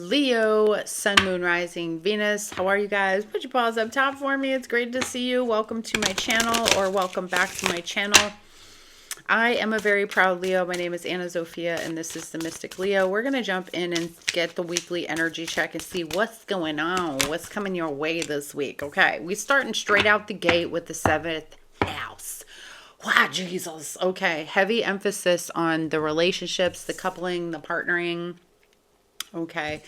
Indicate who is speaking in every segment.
Speaker 1: Leo, Sun, Moon, Rising, Venus. How are you guys? Put your paws up top for me. It's great to see you. Welcome to my channel, or welcome back to my channel. I am a very proud Leo. My name is Ana Zsofia, and this is the Mystic Leo. We're going to jump in and get the weekly energy check and see what's going on, what's coming your way this week. Okay, we starting straight out the gate with the 7th house. Wow, Jesus. Okay, heavy emphasis on the relationships, the coupling, the partnering. Okay,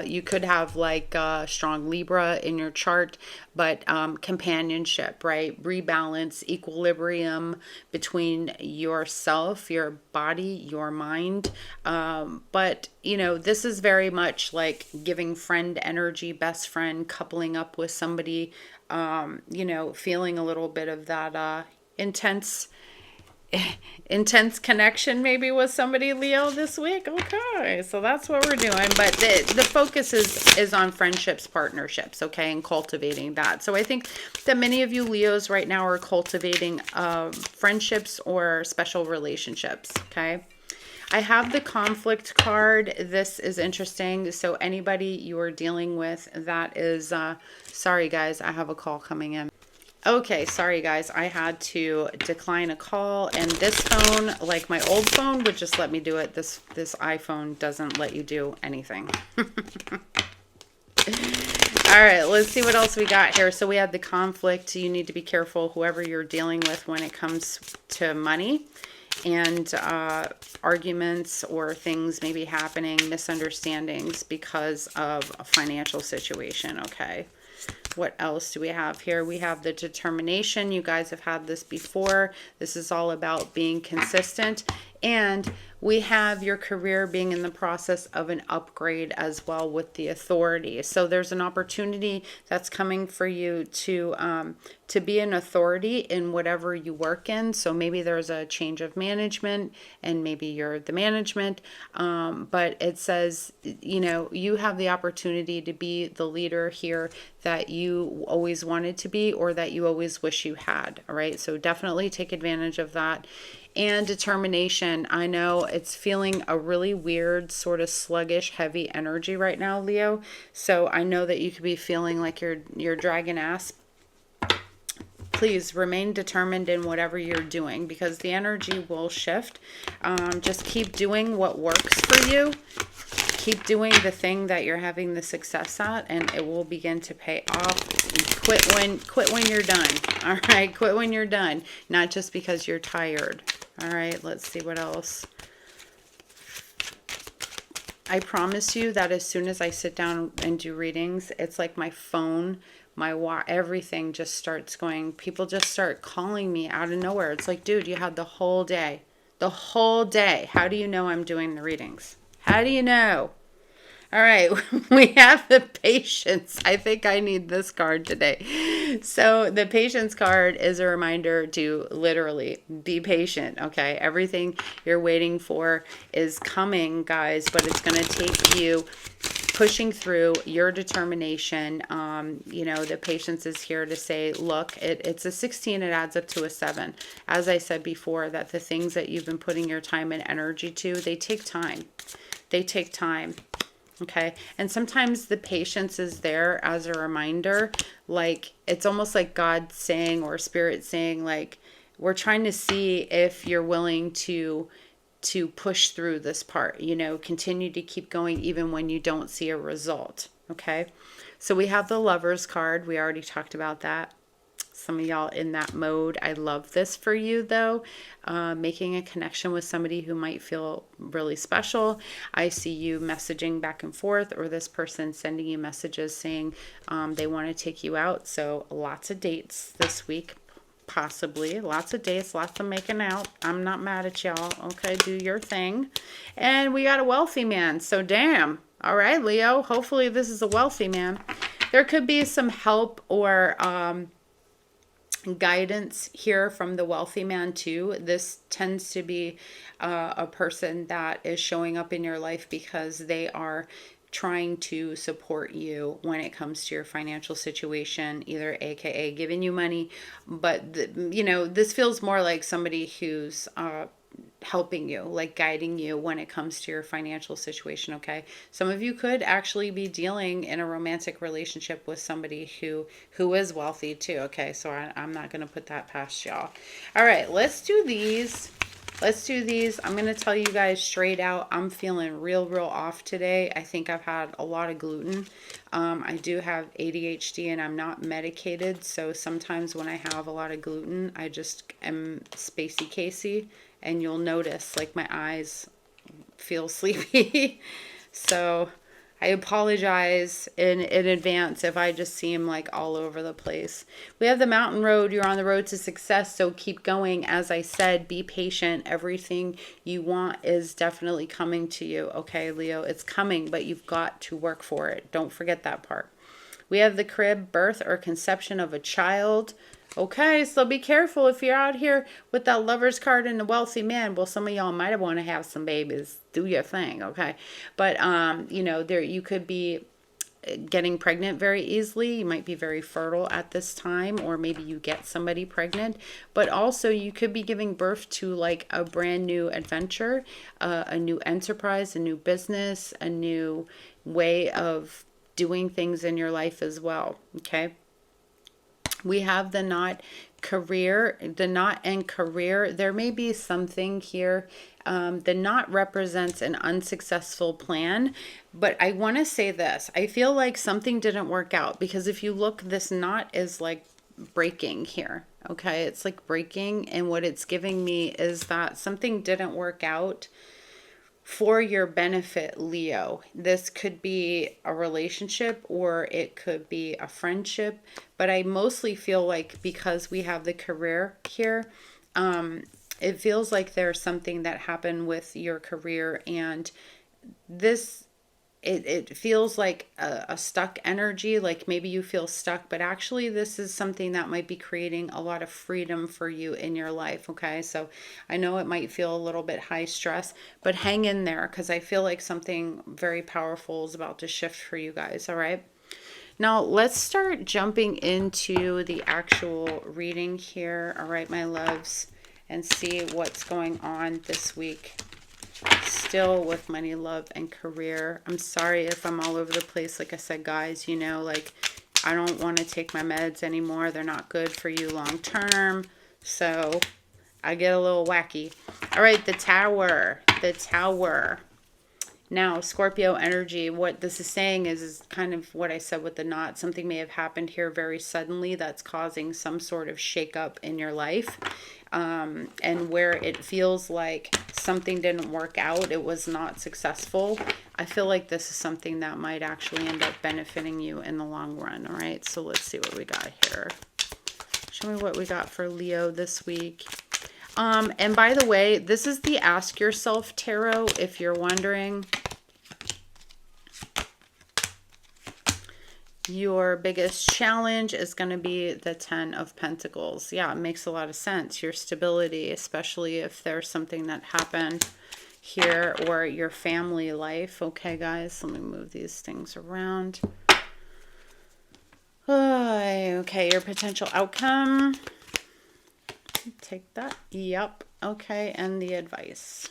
Speaker 1: you could have like strong Libra in your chart, but companionship, right? Rebalance, equilibrium between yourself, your body, your mind. But, you know, this is very much like giving friend energy, best friend, coupling up with somebody, you know, feeling a little bit of that intense connection maybe with somebody, Leo, this week. Okay, so that's what we're doing, but the focus is on friendships, partnerships, okay, and cultivating that. So I think that many of you Leos right now are cultivating friendships or special relationships. Okay, I have the conflict card. This is interesting. So anybody you are dealing with that is sorry guys, I have a call coming in. Okay, sorry guys, I had to decline a call, and this phone, like my old phone, would just let me do it. This iPhone doesn't let you do anything. All right, let's see what else we got here. So we had the conflict. You need to be careful, whoever you're dealing with, when it comes to money and arguments or things maybe happening, misunderstandings because of a financial situation. Okay. What else do we have here? We have the determination. You guys have had this before. This is all about being consistent. And we have your career being in the process of an upgrade as well with the authority. So there's an opportunity that's coming for you to be an authority in whatever you work in. So maybe there's a change of management and maybe you're the management. But it says, you know, you have the opportunity to be the leader here that you always wanted to be, or that you always wish you had. All right. So definitely take advantage of that. And determination. I know it's feeling a really weird, sort of sluggish, heavy energy right now, Leo. So I know that you could be feeling like you're dragging ass. Please remain determined in whatever you're doing, because the energy will shift. Just keep doing what works for you. Keep doing the thing that you're having the success at, and it will begin to pay off. Quit when you're done. All right, quit when you're done, not just because you're tired. All right, let's see what else. I promise you that as soon as I sit down and do readings, it's like my phone, everything just starts going. People just start calling me out of nowhere. It's like, dude, you had the whole day. The whole day. How do you know I'm doing the readings? How do you know? All right, we have the patience. I think I need this card today. So the patience card is a reminder to literally be patient, okay? Everything you're waiting for is coming, guys, but it's going to take you pushing through your determination. You know, the patience is here to say, look, it's a 16, it adds up to a 7. As I said before, that the things that you've been putting your time and energy to, they take time. They take time. Okay. And sometimes the patience is there as a reminder, like it's almost like God saying, or Spirit saying, like, we're trying to see if you're willing to push through this part, you know, continue to keep going even when you don't see a result. Okay. So we have the Lovers card. We already talked about that. Some of y'all in that mode. I love this for you though. Making a connection with somebody who might feel really special. I see you messaging back and forth, or this person sending you messages saying they want to take you out. So lots of dates this week, possibly. Lots of dates, lots of making out. I'm not mad at y'all. Okay, do your thing. And we got a wealthy man. So damn. All right, Leo. Hopefully this is a wealthy man. There could be some help or guidance here from the wealthy man too. This tends to be a person that is showing up in your life because they are trying to support you when it comes to your financial situation, either aka giving you money, but you know, this feels more like somebody who's helping you, like guiding you when it comes to your financial situation. Okay, some of you could actually be dealing in a romantic relationship with somebody who is wealthy too. Okay, so I'm not going to put that past y'all. All right, let's do these. I'm going to tell you guys straight out, I'm feeling real off today. I think I've had a lot of gluten. I do have ADHD and I'm not medicated. So sometimes when I have a lot of gluten, I just am spacey Casey. And you'll notice like my eyes feel sleepy. So I apologize in advance if I just seem like all over the place. We have the mountain road. You're on the road to success, so keep going. As I said, be patient. Everything you want is definitely coming to you. Okay, Leo, it's coming, but you've got to work for it. Don't forget that part. We have the crib, birth or conception of a child. Okay, so be careful if you're out here with that lover's card and the wealthy man. Well, some of y'all might want to have some babies. Do your thing, okay? But, you know, there you could be getting pregnant very easily. You might be very fertile at this time, or maybe you get somebody pregnant. But also you could be giving birth to like a brand new adventure, a new enterprise, a new business, a new way of doing things in your life as well, okay? We have the knot career, the knot and career. There may be something here. The knot represents an unsuccessful plan, but I want to say this. I feel like something didn't work out because if you look, this knot is like breaking here. Okay, it's like breaking, and what it's giving me is that something didn't work out for your benefit, Leo. This could be a relationship or it could be a friendship, but I mostly feel like because we have the career here, it feels like there's something that happened with your career, and this it feels like a stuck energy, like maybe you feel stuck, but actually this is something that might be creating a lot of freedom for you in your life, okay? So I know it might feel a little bit high stress, but hang in there because I feel like something very powerful is about to shift for you guys, all right? Now let's start jumping into the actual reading here, all right, my loves, and see what's going on this week. Still with money, love, and career. I'm sorry if I'm all over the place. Like I said, guys, you know, like I don't want to take my meds anymore. They're not good for you long term. So I get a little wacky. All right, the tower. The tower. Now, Scorpio energy, what this is saying is kind of what I said with the knot. Something may have happened here very suddenly that's causing some sort of shakeup in your life. And where it feels like something didn't work out, it was not successful. I feel like this is something that might actually end up benefiting you in the long run. All right, so let's see what we got here. Show me what we got for Leo this week. And by the way, this is the Ask Yourself Tarot, if you're wondering. Your biggest challenge is going to be the 10 of Pentacles. Yeah, it makes a lot of sense. Your stability, especially if there's something that happened here or your family life. Okay, guys, let me move these things around. Okay, your potential outcome. Take that. Yep. Okay, and the advice.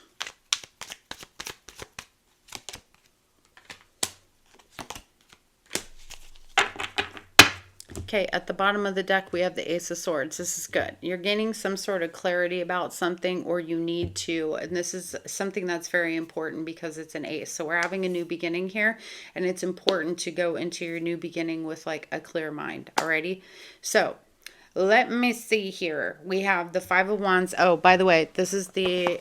Speaker 1: Okay, at the bottom of the deck, we have the Ace of Swords. This is good. You're gaining some sort of clarity about something, or you need to. And this is something that's very important because it's an ace. So we're having a new beginning here, and it's important to go into your new beginning with like a clear mind. Alrighty? So let me see here. We have the Five of Wands. Oh, by the way, this is the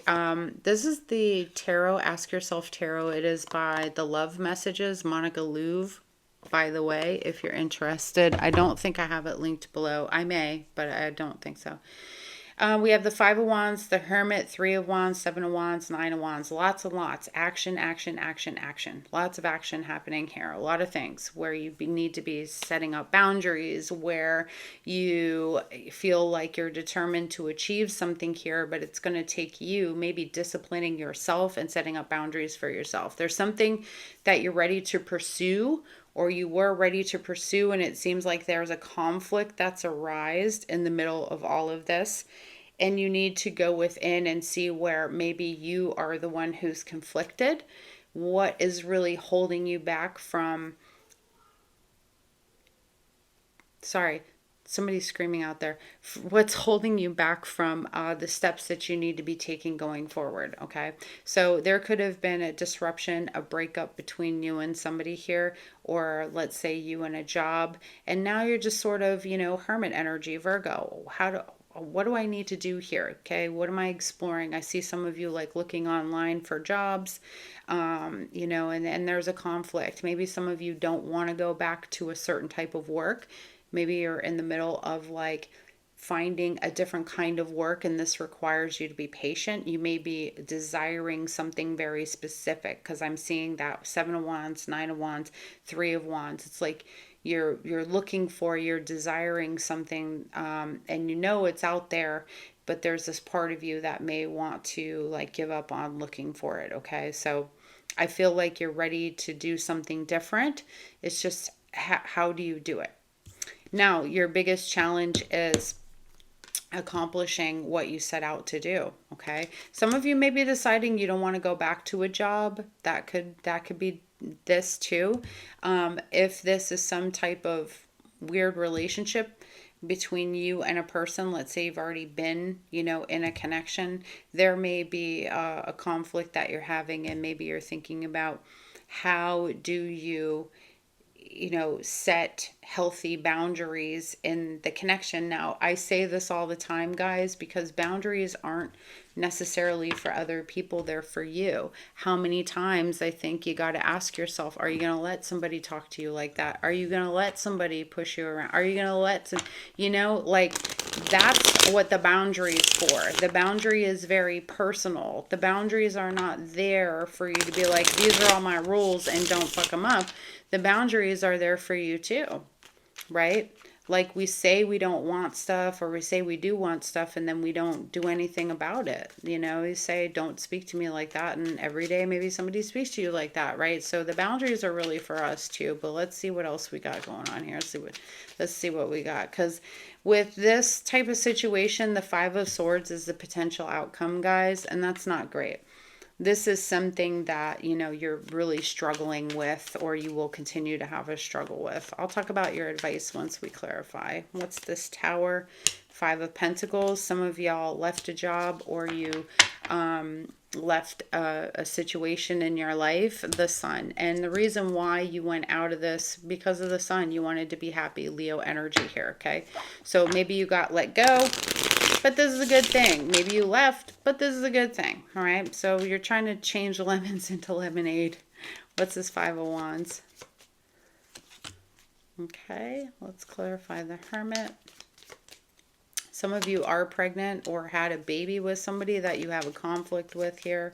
Speaker 1: Tarot, Ask Yourself Tarot. It is by the Love Messages, Monica Louv. By the way, if you're interested, I don't think I have it linked below. I may, but I don't think so. We have the Five of Wands, the Hermit, Three of Wands, Seven of Wands, Nine of Wands. Lots and lots. Action, action, action, action. Lots of action happening here. A lot of things where you need to be setting up boundaries, where you feel like you're determined to achieve something here, but it's going to take you maybe disciplining yourself and setting up boundaries for yourself. There's something that you're ready to pursue, or you were ready to pursue, and it seems like there's a conflict that's arisen in the middle of all of this. and you need to go within and see where maybe you are the one who's conflicted. What is really holding you back from, sorry, somebody's screaming out there. What's holding you back from the steps that you need to be taking going forward? Okay. So there could have been a disruption, a breakup between you and somebody here, or let's say you and a job. And now you're just sort of, hermit energy, Virgo. What do I need to do here? Okay. What am I exploring? I see some of you like looking online for jobs, and there's a conflict. Maybe some of you don't want to go back to a certain type of work. Maybe you're in the middle of like finding a different kind of work, and this requires you to be patient. You may be desiring something very specific, because I'm seeing that 7 of Wands, 9 of Wands, 3 of Wands. It's like you're looking for, you're desiring something, and it's out there, but there's this part of you that may want to like give up on looking for it. Okay, so I feel like you're ready to do something different. It's just how do you do it? Now, your biggest challenge is accomplishing what you set out to do, okay? Some of you may be deciding you don't want to go back to a job. That could be this too. If this is some type of weird relationship between you and a person, let's say you've already been, in a connection, there may be a conflict that you're having, and maybe you're thinking about how do you set healthy boundaries in the connection. Now, I say this all the time, guys, because boundaries aren't necessarily for other people, they're for you. How many times I think you got to ask yourself, are you going to let somebody talk to you like that? Are you going to let somebody push you around? Are you going to let that's what the boundary is for. The boundary is very personal. The boundaries are not there for you to be like, these are all my rules and don't fuck them up. The boundaries are there for you too, right? Like we say we don't want stuff, or we say we do want stuff, and then we don't do anything about it. You say, don't speak to me like that, and every day maybe somebody speaks to you like that, right? So the boundaries are really for us too, but let's see what else we got going on here. Let's see what we got. Because with this type of situation, the 5 of Swords is the potential outcome, guys, and that's not great. This is something that, you're really struggling with, or you will continue to have a struggle with. I'll talk about your advice once we clarify. What's this Tower? 5 of Pentacles. Some of y'all left a job, or you left a situation in your life. The Sun. And the reason why you went out of this, because of the Sun, you wanted to be happy. Leo energy here, okay? So maybe you got let go, but this is a good thing. Maybe you left, but this is a good thing. All right. So you're trying to change lemons into lemonade. What's this 5 of Wands? Okay. Let's clarify the Hermit. Some of you are pregnant or had a baby with somebody that you have a conflict with here.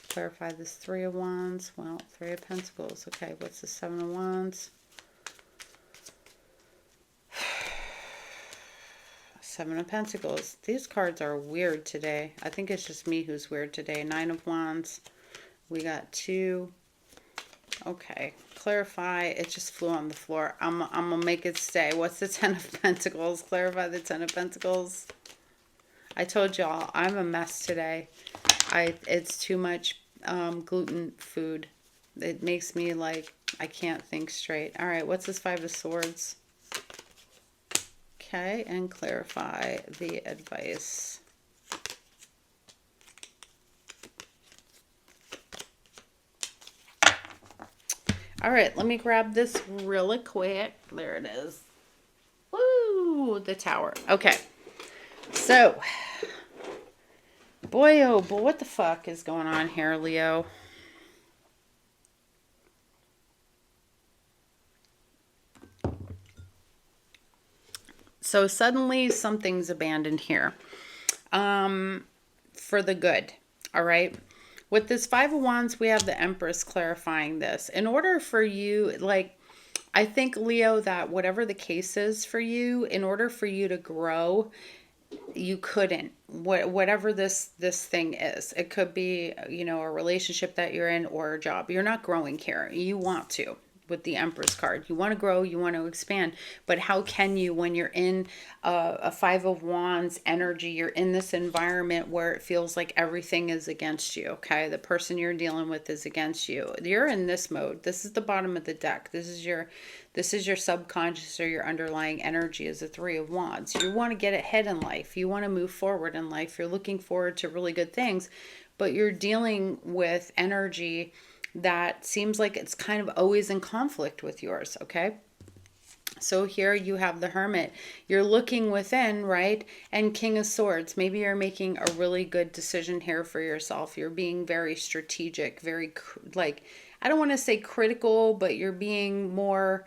Speaker 1: Clarify this 3 of Wands. Well, 3 of Pentacles. Okay. What's the 7 of Wands? 7 of Pentacles. These cards are weird today. I think it's just me who's weird today. 9 of Wands. We got 2. Okay. Clarify. It just flew on the floor. I'm going to make it stay. What's the 10 of Pentacles? Clarify the 10 of Pentacles. I told y'all I'm a mess today. It's too much gluten food. It makes me like I can't think straight. All right. What's this 5 of Swords? Okay, and clarify the advice. All right, let me grab this really quick. There it is. Woo, the Tower. Okay, so, boy, oh boy, what the fuck is going on here, Leo? So suddenly something's abandoned here for the good, all right? With this 5 of Wands, we have the Empress clarifying this. In order for you, I think, Leo, that whatever the case is for you, in order for you to grow, you couldn't. Whatever this thing is. It could be, a relationship that you're in or a job. You're not growing here. You want to. with the Empress card. You want to grow, you want to expand, but how can you when you're in a Five of Wands energy? You're in this environment where it feels like everything is against you, okay? The person you're dealing with is against you. You're in this mode. This is the bottom of the deck. This is your subconscious or your underlying energy is the Three of Wands. You want to get ahead in life. You want to move forward in life. You're looking forward to really good things, but you're dealing with energy that seems like it's kind of always in conflict with yours, okay? So here you have the Hermit. You're looking within, right? And King of Swords. Maybe you're making a really good decision here for yourself. You're being very strategic, very like, I don't want to say critical, but you're being more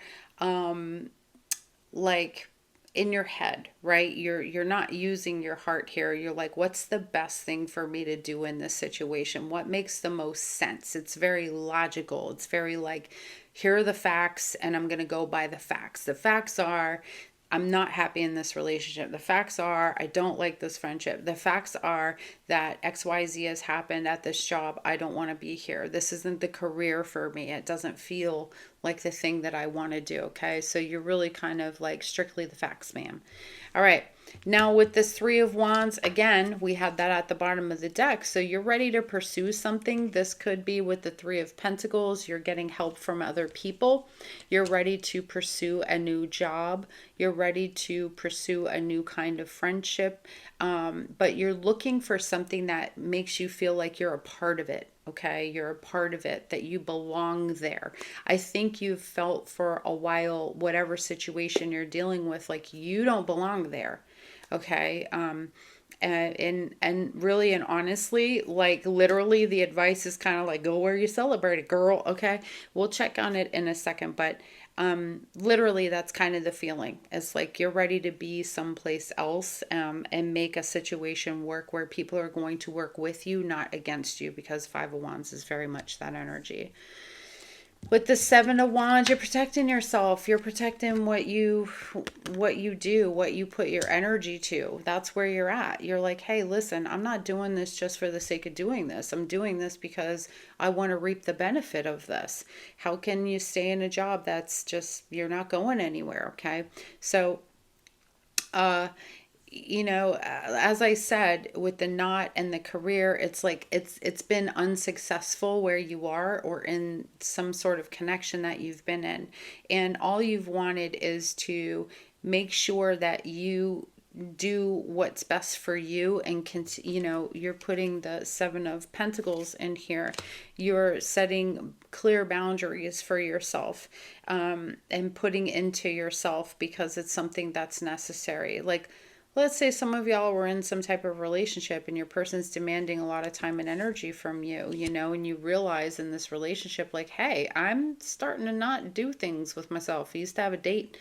Speaker 1: like in your head, right? You're not using your heart here. You're like, what's the best thing for me to do in this situation? What makes the most sense? It's very logical. It's very like, here are the facts and I'm going to go by the facts. The facts are, I'm not happy in this relationship. The facts are, I don't like this friendship. The facts are that XYZ has happened at this job. I don't want to be here. This isn't the career for me. It doesn't feel like the thing that I want to do. Okay. So you're really kind of like strictly the facts, ma'am. All right. Now with this Three of Wands, again, we had that at the bottom of the deck. So you're ready to pursue something. This could be with the Three of Pentacles. You're getting help from other people. You're ready to pursue a new job. You're ready to pursue a new kind of friendship. But you're looking for something that makes you feel like you're a part of it. Okay, you're a part of it, that you belong there. I think you've felt for a while, whatever situation you're dealing with, like you don't belong there. Okay. And really and honestly, like literally the advice is kind of like, go where you celebrate it, girl. Okay. We'll check on it in a second, but literally that's kind of the feeling. It's like you're ready to be someplace else and make a situation work where people are going to work with you, not against you, because Five of Wands is very much that energy. With the Seven of Wands, you're protecting yourself. You're protecting what you do, what you put your energy to. That's where you're at. You're like, hey, listen, I'm not doing this just for the sake of doing this. I'm doing this because I want to reap the benefit of this. How can you stay in a job that's just, you're not going anywhere, okay? So, as I said, with the knot and the career, it's like it's been unsuccessful where you are or in some sort of connection that you've been in. And all you've wanted is to make sure that you do what's best for you and you're putting the Seven of Pentacles in here. You're setting clear boundaries for yourself and putting into yourself because it's something that's necessary. Like, let's say some of y'all were in some type of relationship and your person's demanding a lot of time and energy from you, and you realize in this relationship, like, hey, I'm starting to not do things with myself. I used to have a date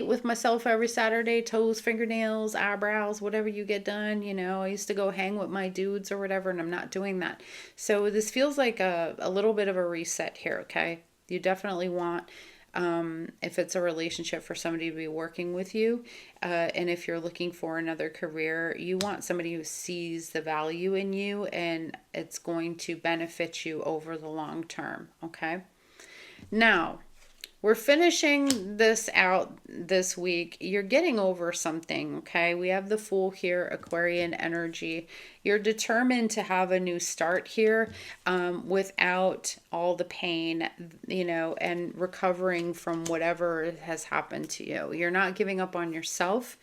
Speaker 1: with myself every Saturday, toes, fingernails, eyebrows, whatever you get done. I used to go hang with my dudes or whatever, and I'm not doing that. So this feels like a little bit of a reset here, okay? You definitely want, if it's a relationship, for somebody to be working with you. And if you're looking for another career, you want somebody who sees the value in you and it's going to benefit you over the long term, okay? Now, we're finishing this out this week. You're getting over something, okay? We have the Fool here, Aquarian energy. You're determined to have a new start here without all the pain, and recovering from whatever has happened to you. You're not giving up on yourself.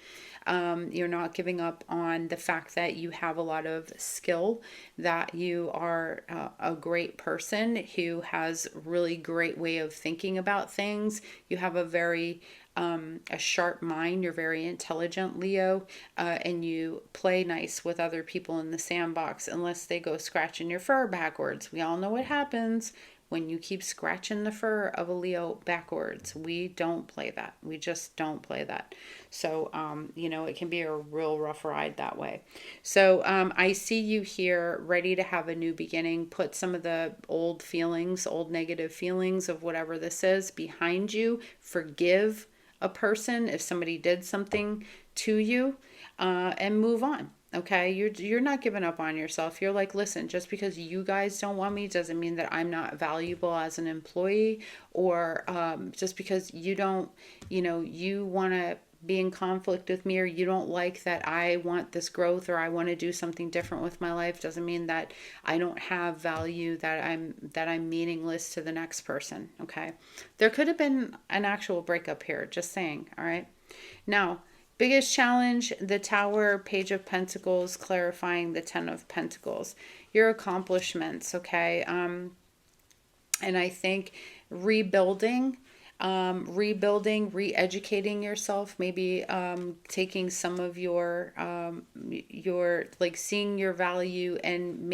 Speaker 1: You're not giving up on the fact that you have a lot of skill, that you are a great person who has really great way of thinking about things. You have a very a sharp mind. You're very intelligent, Leo, and you play nice with other people in the sandbox unless they go scratching your fur backwards. We all know what happens when you keep scratching the fur of a Leo backwards. We don't play that. We just don't play that. So, it can be a real rough ride that way. So I see you here ready to have a new beginning. Put some of the old feelings, old negative feelings of whatever this is behind you. Forgive a person if somebody did something to you, and move on. Okay, you're not giving up on yourself. You're like, listen, just because you guys don't want me doesn't mean that I'm not valuable as an employee, or just because you don't, you want to be in conflict with me, or you don't like that I want this growth, or I want to do something different with my life, doesn't mean that I don't have value, that I'm meaningless to the next person. Okay, there could have been an actual breakup here. Just saying. All right, now. Biggest challenge, the Tower, Page of Pentacles, clarifying the Ten of Pentacles. Your accomplishments, okay? And I think rebuilding, re-educating yourself, maybe taking some of your like seeing your value and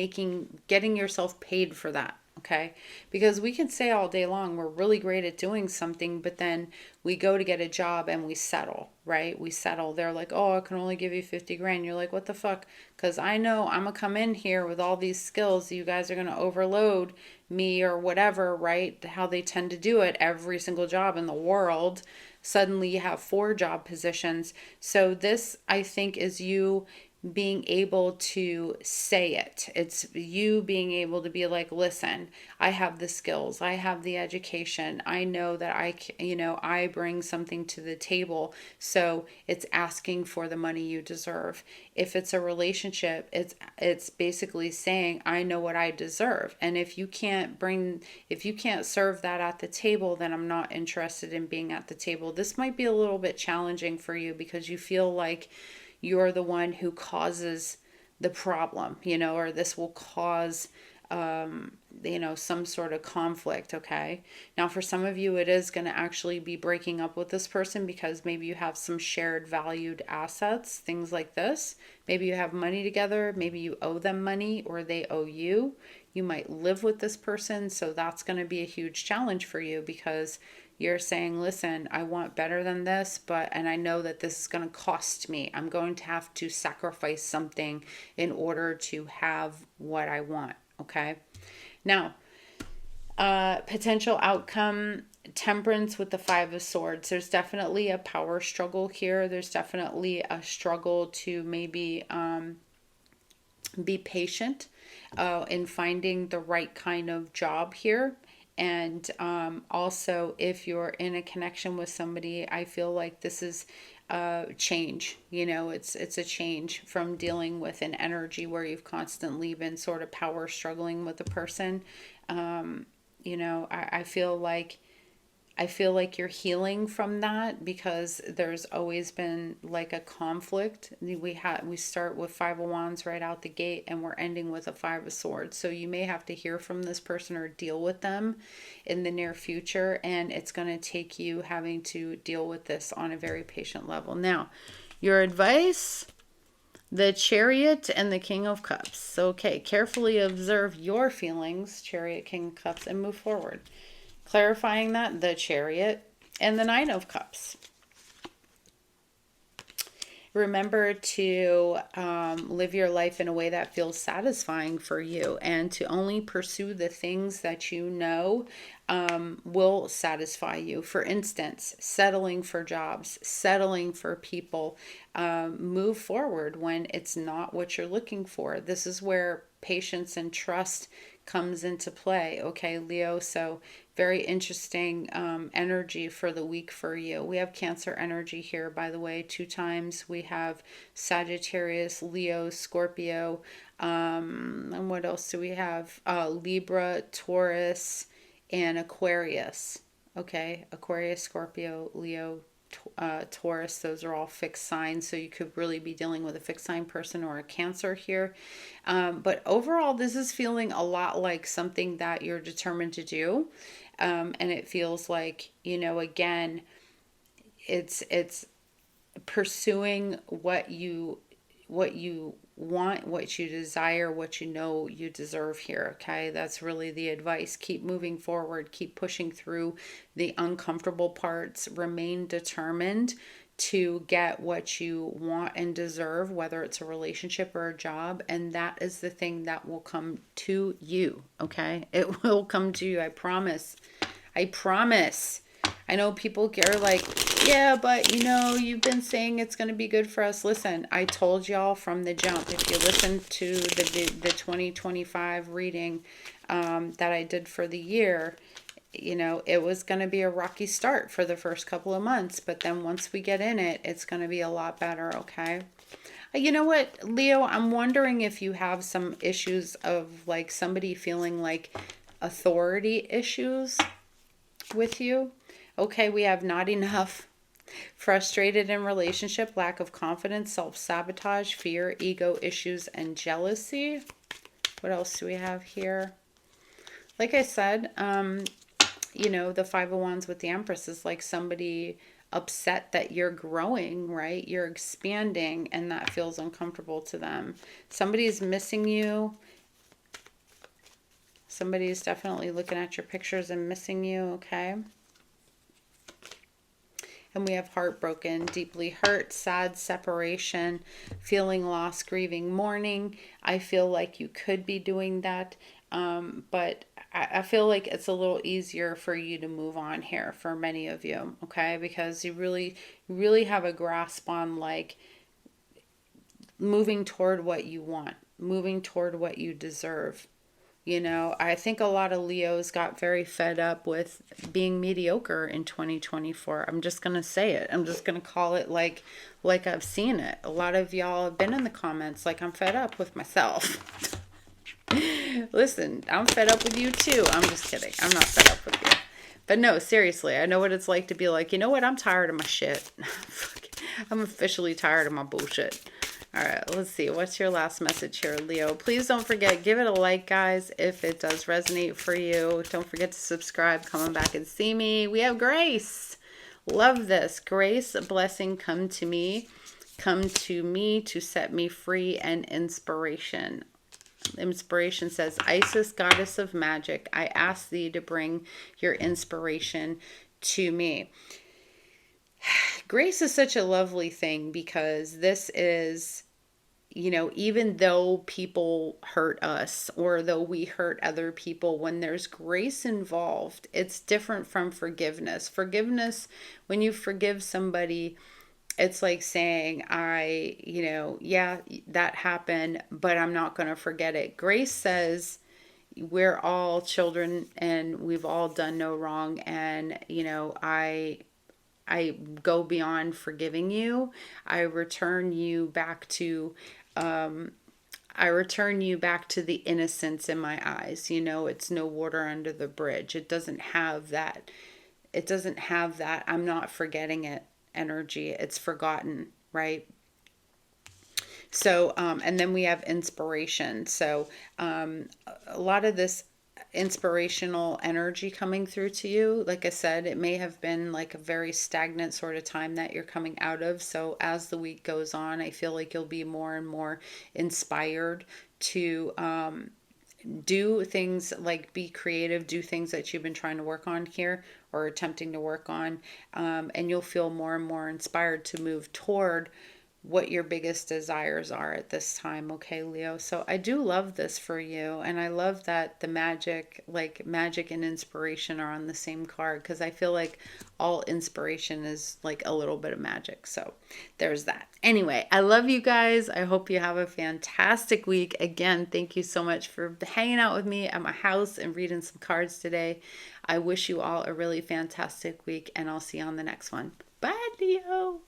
Speaker 1: getting yourself paid for that. Okay, because we can say all day long we're really great at doing something, but then we go to get a job and we settle, right? We settle. They're like, oh, I can only give you 50 grand. You're like, what the fuck? Because I know I'm gonna come in here with all these skills. You guys are gonna overload me or whatever, right? How they tend to do it. Every single job in the world. Suddenly you have 4 job positions. So this, I think, is you being able to say it. It's you being able to be like, listen, I have the skills, I have the education, I know that I bring something to the table. So it's asking for the money you deserve. If it's a relationship, it's basically saying, I know what I deserve. And if you can't serve that at the table, then I'm not interested in being at the table. This might be a little bit challenging for you because you feel like you're the one who causes the problem, or this will cause, some sort of conflict. Okay. Now, for some of you, it is going to actually be breaking up with this person because maybe you have some shared valued assets, things like this. Maybe you have money together. Maybe you owe them money or they owe you. You might live with this person. So that's going to be a huge challenge for you because you're saying, listen, I want better than this, and I know that this is going to cost me. I'm going to have to sacrifice something in order to have what I want. Okay. Now, potential outcome, Temperance with the 5 of Swords. There's definitely a power struggle here. There's definitely a struggle to maybe be patient in finding the right kind of job here. And also, if you're in a connection with somebody, I feel like this is change. It's a change from dealing with an energy where you've constantly been sort of power struggling with a person. I feel like you're healing from that because there's always been like a conflict. We start with 5 of Wands right out the gate and we're ending with a 5 of Swords. So you may have to hear from this person or deal with them in the near future, and it's going to take you having to deal with this on a very patient level. Now, your advice, the Chariot and the King of Cups. Okay, carefully observe your feelings, Chariot, King of Cups, and move forward. Clarifying that, the Chariot and the 9 of Cups. Remember to live your life in a way that feels satisfying for you and to only pursue the things that you know will satisfy you. For instance, settling for jobs, settling for people, move forward when it's not what you're looking for. This is where patience and trust comes into play. Okay, Leo, so very interesting energy for the week for you. We have Cancer energy here, by the way, 2 times. We have Sagittarius, Leo, Scorpio, and what else do we have? Libra, Taurus, and Aquarius. Okay, Aquarius, Scorpio, Leo, Taurus, those are all fixed signs, so you could really be dealing with a fixed sign person or a Cancer here. But overall, this is feeling a lot like something that you're determined to do. And it feels like, again, it's pursuing what you want, what you desire, what you know you deserve here. Okay, that's really the advice. Keep moving forward, keep pushing through the uncomfortable parts, remain determined to get what you want and deserve, whether it's a relationship or a job, and that is the thing that will come to you. Okay, it will come to you. I promise. I know people are like, Yeah, but you know, you've been saying it's going to be good for us. Listen, I told y'all from the jump, if you listen to the 2025 reading that I did for the year, you know, it was going to be a rocky start for the first couple of months, but then once we get in it, it's going to be a lot better, okay? You know what, Leo, I'm wondering if you have some issues of like somebody feeling like authority issues with you. Okay, we have not enough, frustrated in relationship, lack of confidence, self-sabotage, fear, ego issues, and jealousy. What else do we have here? Like I said, you know, the Five of Wands with the Empress is like somebody upset that you're growing, right? You're expanding, and that feels uncomfortable to them. Somebody's missing you. Somebody's definitely looking at your pictures and missing you, okay? And we have heartbroken, deeply hurt, sad, separation, feeling lost, grieving, mourning. I feel like you could be doing that, but I feel like it's a little easier for you to move on here for many of you, okay? Because you really have a grasp on like moving toward what you want, moving toward what you deserve. You know, I think a lot of Leos got very fed up with being mediocre in 2024. I'm just going to say it. I'm just going to call it like I've seen it. A lot of y'all have been in the comments like I'm fed up with myself. Listen, I'm fed up with you too. I'm just kidding. I'm not fed up with you. But no, seriously, I know what it's like to be like, you know what? I'm tired of my shit. I'm officially tired of my bullshit. All right, let's see. What's your last message here, Leo? Please don't forget, give it a like, guys, if it does resonate for you. Don't forget to subscribe. Come back and see me. We have grace. Love this. Grace, a blessing, come to me. Come to me to set me free, and inspiration. Inspiration says, Isis, goddess of magic, I ask thee to bring your inspiration to me. Grace is such a lovely thing because this is, you know, even though people hurt us or though we hurt other people, when there's grace involved, it's different from forgiveness. Forgiveness, when you forgive somebody, it's like saying, you know, yeah, that happened, but I'm not going to forget it. Grace says, we're all children and we've all done no wrong. And, you know, I go beyond forgiving you. I return you back to the innocence in my eyes. You know, it's no water under the bridge. It doesn't have that. It doesn't have that I'm not forgetting it energy. It's forgotten, right? So, and then we have inspiration. So, a lot of this inspirational energy coming through to you, like I said, it may have been like a very stagnant sort of time that you're coming out of. So as the week goes on, I feel like you'll be more and more inspired to do things like be creative, do things that you've been trying to work on here or attempting to work on, and you'll feel more and more inspired to move toward what your biggest desires are at this time, okay, Leo? So I do love this for you, and I love that the magic, like magic and inspiration are on the same card, because I feel like all inspiration is like a little bit of magic. So there's that. Anyway, I love you guys. I hope you have a fantastic week. Again, thank you so much for hanging out with me at my house and reading some cards today. I wish you all a really fantastic week, and I'll see you on the next one. Bye, Leo.